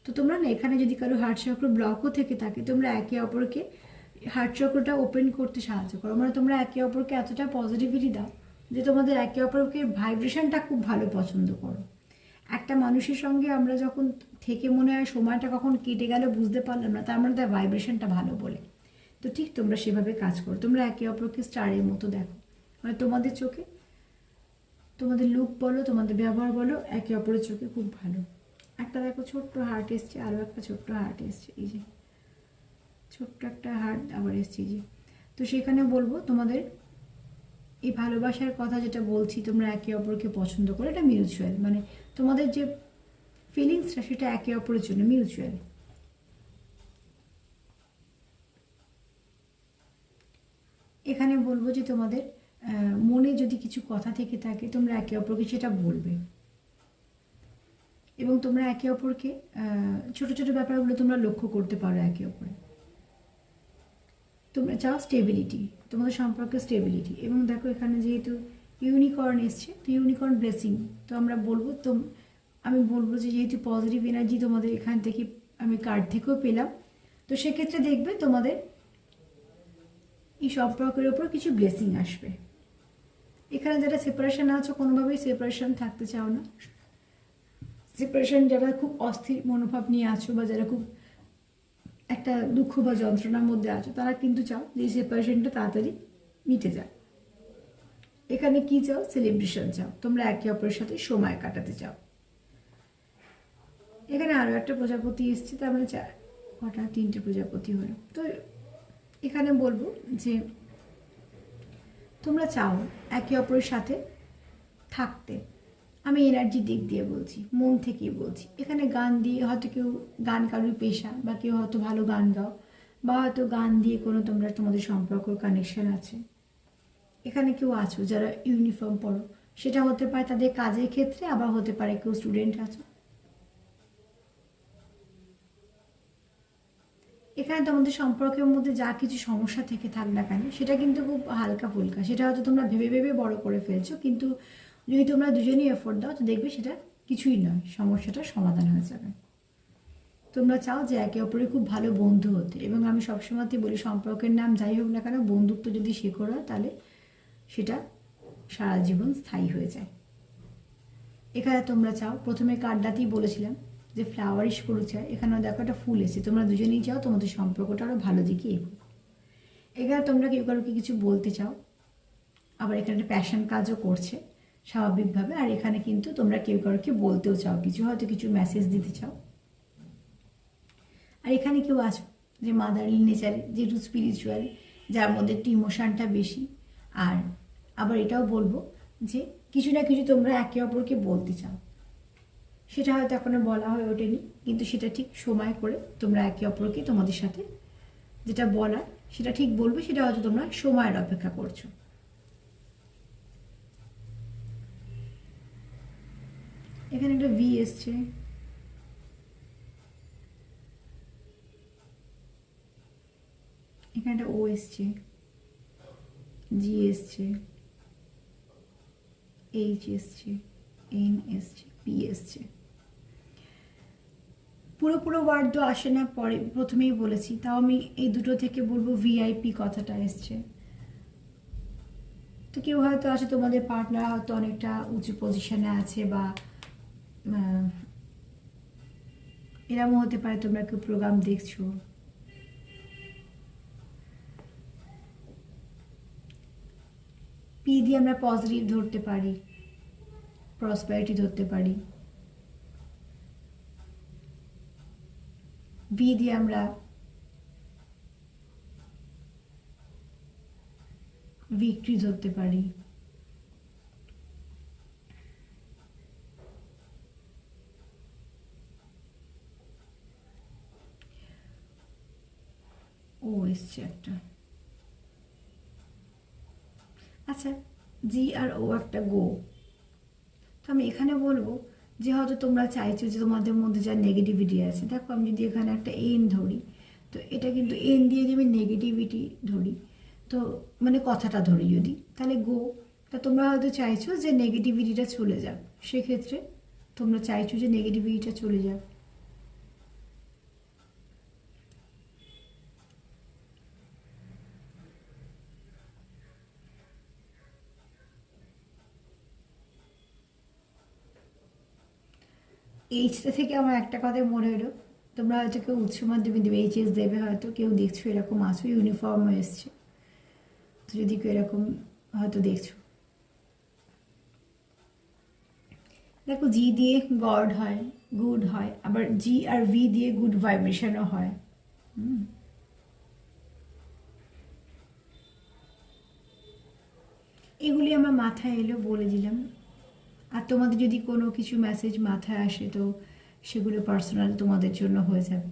তো তোমরা না এখানে যদি কারো হার্ট চক্র ব্লকও থেকে থাকে, তোমরা একে অপরকে হার্ট চক্রটা ওপেন করতে সাহায্য করো। মানে তোমরা একে অপরকে এতটা পজিটিভিটি দাও যে তোমাদের একে অপরকে ভাইব্রেশনটা খুব ভালো পছন্দ করো। একটা মানুষের সঙ্গে আমরা যখন থেকে মনে হয় সময়টা কখন কেটে গেল বুঝতে পারলাম না, তার মানে তার ভাইব্রেশনটা ভালো বলে। তো ঠিক তোমরা সেভাবে কাজ করো, তোমরা একে অপরকে স্টারের মতো দেখো, মানে তোমাদের চোখে, তোমাদের লুক বলো, তোমাদের ব্যবহার বলো, একে অপরের চোখে খুব ভালো। একটা দেখো ছোট্ট হার্ট এসছে, আরও একটা ছোট্ট হার্ট এসছে, এই যে ছোট্ট একটা হার্ট আবার এসছে, এই যে। তো সেখানে বলবো তোমাদের এই ভালোবাসার কথা যেটা বলছি, তোমরা একে অপরকে পছন্দ করো, এটা মিউচুয়াল, মানে তোমাদের যে ফিলিংসটা সেটা একে অপরের জন্য মিউচুয়াল। এখানে বলবো যে তোমাদের মনে যদি কিছু কথা থেকে থাকে তোমরা একে অপরকে সেটা বলবে, এবং তোমরা একে অপরকে ছোট ছোট ব্যাপারগুলো তোমরা লক্ষ্য করতে পারো একে অপরে। তোমরা চাও স্টেবিলিটি, তোমাদের সম্পর্কে স্টেবিলিটি। এবং দেখো এখানে যেহেতু ইউনিকর্ন এসছে, তো ইউনিকর্ন ব্লেসিং, তো আমরা বলবো তো, আমি বলবো যে যেহেতু পজিটিভ এনার্জি তোমাদের এখান থেকে আমি কার্ড থেকেও পেলাম, তো সেক্ষেত্রে দেখবে তোমাদের এই সম্পর্কের ওপর কিছু ব্লেসিং আসবে। এখানে যারা সেপারেশন আছো, কোনোভাবেই সেপারেশন থাকতে চাও না, সেপারেশন যারা খুব অস্থির মনোভাব নিয়ে আছো, বা যারা খুব একটা দুঃখ বা যন্ত্রণার মধ্যে আছো, তারা কিন্তু চাও যে সেপারেশনটা তাড়াতাড়ি মিটে যায়। এখানে কি চাও? সেলিব্রেশন চাও, তোমরা একে অপরের সাথে সময় কাটাতে চাও। এখানে আরও একটা প্রজাপতি এসছে, তার মানে কটা, 3টে প্রজাপতি হলো। তো এখানে বলবো যে তোমরা চাও একে অপরের সাথে থাকতে। আমি এনার্জির দিক দিয়ে বলছি, মন থেকেই বলছি। এখানে গান দিয়ে, হয়তো কেউ গান কারোর পেশা, বা কেউ হয়তো ভালো গান গাও, বা হয়তো গান দিয়ে কোনো তোমরা তোমাদের সম্পর্ক কানেকশন আছে। এখানে কেউ আছো যারা ইউনিফর্ম পরো, সেটা হতে পারে তাদের কাজের ক্ষেত্রে, আবার হতে পারে কেউ স্টুডেন্ট আছো। এখানে তোমাদের সম্পর্কের মধ্যে যা কিছু সমস্যা থেকে থাক না কেন, সেটা কিন্তু খুব হালকা ফুলকা, সেটা হয়তো তোমরা ভেবে ভেবে বড় করে ফেলছো, কিন্তু যদি তোমরা দুজনেই এফোর্ট দাও, তো দেখবে সেটা কিছুই নয়, সমস্যাটার সমাধান হয়ে যাবে। তোমরা চাও যে একে অপরের খুব ভালো বন্ধু হতে, এবং আমি সবসময়তেই বলি সম্পর্কের নাম যাই হোক না কেন, বন্ধুত্ব যদি শেকড় হয় তাহলে সেটা সারা জীবন স্থায়ী হয়ে যায়। এখানে তোমরা চাও, প্রথমে কার্ডটাতেই বলেছিলাম যে ফ্লাওয়ারিশ করে চায়, এখানেও দেখো একটা ফুল এসেছে, তোমরা দুজনেই চাও তোমাদের সম্পর্কটা আরও ভালো দিকে এগোক। এখানে তোমরা কেউ কারোকে কিছু বলতে চাও, আবার এখানে একটা প্যাশন কাজও করছে স্বাভাবিকভাবে, আর এখানে কিন্তু তোমরা কেউ কারোকে বলতেও চাও কিছু, হয়তো কিছু মেসেজ দিতে চাও। আর এখানে কেউ আছো যে মাদারলি নেচারে, যেহেতু স্পিরিচুয়াল, যার মধ্যে একটু ইমোশনটা বেশি। আর আবার এটাও বলবো যে কিছু না কিছু তোমরা একে অপরকে বলতে চাও, সেটা হয়তো এখনো বলা হয়ে ওঠেনি, কিন্তু সেটা ঠিক সময় করে তোমরা একে অপরকে তোমাদের সাথে যেটা বলার সেটা ঠিক বলবে, সেটা হয়তো তোমরা সময়ের অপেক্ষা করছো। এখানে একটা ভি এসছে, এখানে একটা ও এসছে, জি এসছে, এইচ এসছে, এন এসছে, পি এসছে। পুরো পুরো ওয়ার্ড তো আসে না, পরে প্রথমেই বলেছি, তাও আমি এই দুটো থেকে বলবো ভিআইপি কথাটা এসছে। তো কেউ হয়তো আছে, তোমাদের পার্টনার হয়তো অনেকটা উঁচু পজিশনে আছে, বা এরকমও হতে পারে তোমরা কেউ প্রোগ্রাম দেখছো। পি দিয়ে আমরা পজিটিভ ধরতে পারি, প্রসপারিটি ধরতে পারি। ভি দিয়ে আমরা ভিক্টরি ধরতে পারি। ও এসছে একটা, আচ্ছা জি আর ও একটা গো। তো আমি এখানে বলবো যে হয়তো তোমরা চাইছো যে তোমাদের মধ্যে যা নেগেটিভিটি আছে, দেখো আমি যদি এখানে একটা এন ধরি, তো এটা কিন্তু এন দিয়ে যদি আমি নেগেটিভিটি ধরি, তো মানে কথাটা ধরি যদি, তাহলে গো, তা তোমরা হয়তো চাইছো যে নেগেটিভিটিটা চলে যাক, সেক্ষেত্রে তোমরা চাইছো যে নেগেটিভিটিটা চলে যাক। এইচটা থেকে আমার একটা কথা মনে হলো, তোমরা হয়তো কেউ উচ্চ মাধ্যমিক দেবে, এইচএস দেবে, হয়তো কেউ দেখছো এরকম আসো, ইউনিফর্ম এসছে, তো যদি কেউ এরকম হয়তো দেখছো। দেখো জি দিয়ে গড হয়, গুড হয়, আবার জি আর ভি দিয়ে গুড ভাইব্রেশনও হয়। এগুলি আমার মাথায় এলো, বলে দিলাম। আর তোমাদের যদি কোনো কিছু মেসেজ মাথায় আসে তো সেগুলো পার্সোনাল তোমাদের জন্য হয়ে যাবে।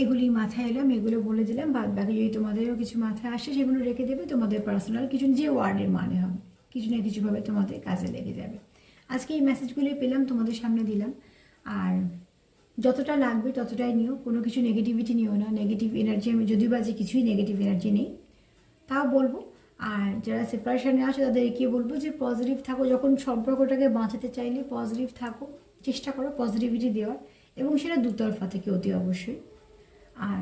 এগুলি মাথায় এলাম, এগুলো বলে দিলাম। বাদ বাকি যদি তোমাদেরও কিছু মাথায় আসে সেগুলো রেখে দেবে, তোমাদের পার্সোনাল কিছু যে ওয়ার্ডের মানে হবে, কিছু না কিছুভাবে তোমাদের কাজে লেগে যাবে। আজকে এই মেসেজগুলি পেলাম, তোমাদের সামনে দিলাম। আর যতটা লাগবে ততটাই নিও, কোনো কিছু নেগেটিভিটি নিও না। নেগেটিভ এনার্জি, আমি যদিও বা যে কিছুই নেগেটিভ এনার্জি নেই তাও বলবো। আর যারা সেপারেশনে আছে তাদেরকে বলবো যে পজিটিভ থাকো, যখন সম্পর্কটাকে বাঁচাতে চাইলে পজিটিভ থাকো, চেষ্টা করো পজিটিভিটি দেওয়ার, এবং সেটা দুতরফা থেকে অতি অবশ্যই। আর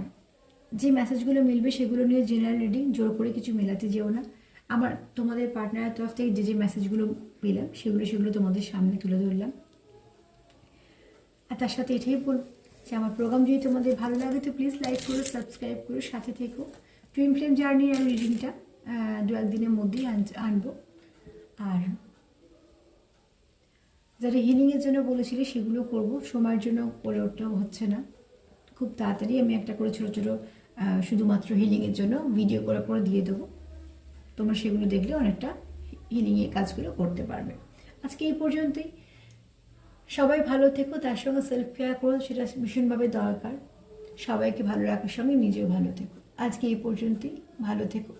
যে মেসেজগুলো মিলবে সেগুলো নিয়ে জেনারেল রিডিং, জোর করে কিছু মেলাতে যেও না। আমার তোমাদের পার্টনারের তরফ থেকে যে যে মেসেজগুলো পেলাম সেগুলো তোমাদের সামনে তুলে ধরলাম। আর তার সাথে এটাই বলব যে আমার প্রোগ্রাম যদি তোমাদের ভালো লাগে তো প্লিজ লাইক করো, সাবস্ক্রাইব করো, সাথে থেকো। টুইন ফ্লেম জার্নির আমি রিডিংটা দু একদিনের মধ্যেই আনবো। আর যারা হিলিংয়ের জন্য বলেছিলে সেগুলো করব, সময়ের জন্য করে ওঠাও হচ্ছে না। খুব তাড়াতাড়ি আমি একটা করে ছোটো ছোটো শুধুমাত্র হিলিংয়ের জন্য ভিডিও করে দিয়ে দেবো। তোমরা সেগুলো দেখলে অনেকটা হিলিংয়ের কাজগুলো করতে পারবে। আজকে এই পর্যন্তই। সবাই ভালো থেকো, তার সঙ্গে সেলফ কেয়ার করো, সেটা ভীষণভাবে দরকার। সবাইকে ভালো রাখার সঙ্গে নিজেও ভালো থেকো। আজকে এই পর্যন্তই, ভালো থেকো।